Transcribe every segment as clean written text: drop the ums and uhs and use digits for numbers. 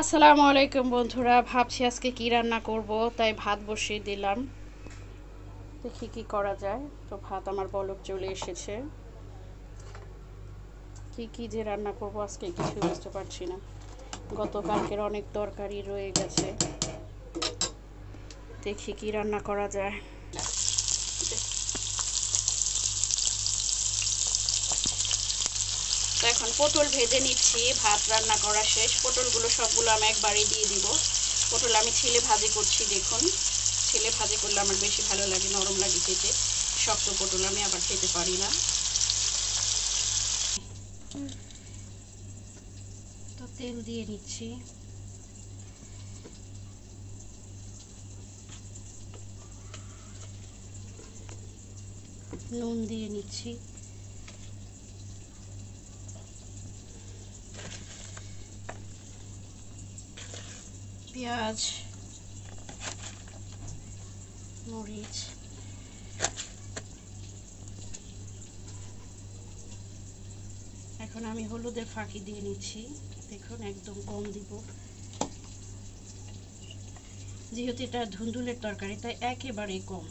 আসসালামু আলাইকুম বন্ধুরা, ভাবছি আজকে কি রান্না করব, তাই ভাত বসিয়ে দিলাম। দেখি কি করা যায়। তো ভাত আমার বলক চলে এসেছে। কি যে রান্না করব আজকে কিছু বুঝতে পারছি না। গতকালকের অনেক তরকারি রয়ে গেছে, দেখি কি রান্না করা যায়। তো এখন পটল ভেজে নিচ্ছি, ভাত রান্না করা শেষ। পটলগুলো সবগুলো আমি একবারই দিয়ে দিব। পটল আমি ছিলে ভাজি করছি, দেখুন। ছিলে ভাজি করলে আমার বেশি ভালো লাগে, নরম লাগে খেতে। শক্ত পটল আমি আবার খেতে পারি না। তো তেল দিয়ে নিচ্ছি। নুন দিয়ে নিচ্ছি। পেঁয়াজ, মরিচ, এখন আমি হলুদের ফাঁকি দিয়ে নিচ্ছি। দেখুন একদম কম দিব, যেহেতু এটা ধুন্দুলের তরকারি তাই একেবারেই কম।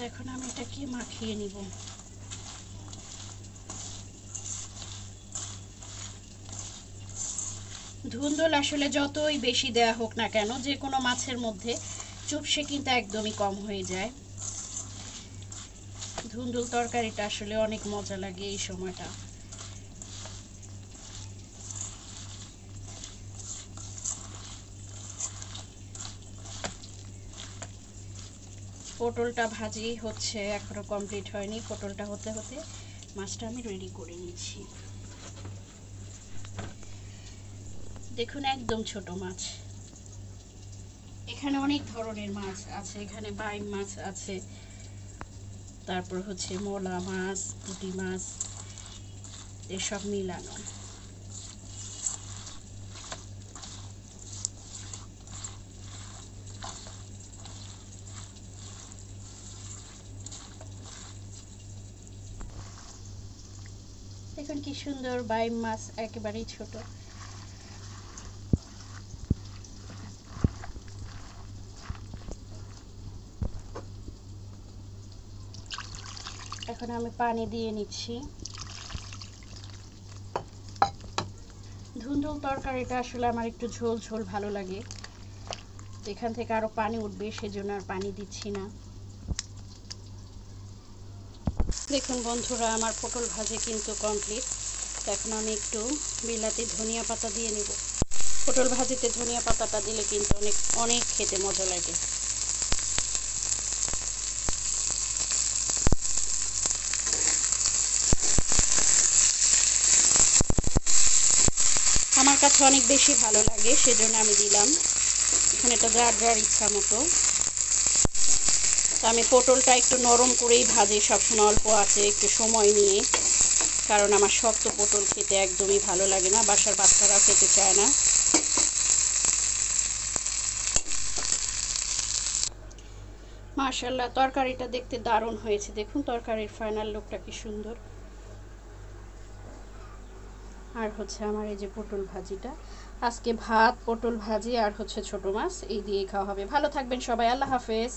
এখন আমি এটাকে মাখিয়ে নিব। ধুন্দুল আসলে যতই বেশি দেয়া হোক না কেন, যে কোনো মাছের মধ্যে চুপসে কিন্তু একদমই কম হয়ে যায়। ধুন্দুল তরকারিটা আসলে অনেক মজা লাগে এই সময়টা। পটলটা ভাজি হচ্ছে, এখনো কমপ্লিট হয়নি। পটলটা হতে হতে মাছটা আমি রেডি করে নিচ্ছি। দেখুন একদম ছোট মাছ। এখানে অনেক ধরনের মাছ আছে, এখানে বাইম মাছ আছে, তারপর হচ্ছে মোলা মাছ, পুঁটি মাছ, এসব মিলানো। দেখুন কি সুন্দর বাইম মাছ, একেবারেই ছোট। এখন আমি পানি দিয়ে নিচ্ছি। ধুন্দুল তরকারিটা আসলে আমার একটু ঝোল ঝোল ভালো লাগে, এখান থেকে আরো পানি উঠবে, সেজন্য আর পানি দিচ্ছি না। দেখুন বন্ধুরা, আমার পটল ভাজি কিন্তু কমপ্লিট। এখন আমি একটু বিলাতি ধনিয়া পাতা দিয়ে নেব। পটল ভাজিতে ধনিয়া পাতাটা দিলে কিন্তু অনেক অনেক খেতে মজা লাগে। আমার কাছে অনেক বেশি ভালো লাগে, সেজন্য আমি দিলাম। এখানে এটা যার যার ইচ্ছা মতো। আমি পটলটা একটু নরম করেই ভাজি সবসময়, অল্প আছে একটু সময় নিয়ে, কারণ আমার শক্ত পটল খেতে একদমই ভালো লাগে না, বাসার বাচ্চারাও খেতে চায় না। মাশাআল্লাহ, তরকারিটা দেখতে দারুণ হয়েছে। দেখুন তরকারির ফাইনাল লুকটা কি সুন্দর। আর হচ্ছে আমার এই যে পটল ভাজিটা, আজকে ভাত, পটল ভাজি আর হচ্ছে ছোট মাছ, এই দিয়ে খাওয়া হবে। ভালো থাকবেন সবাই, আল্লাহ হাফেজ।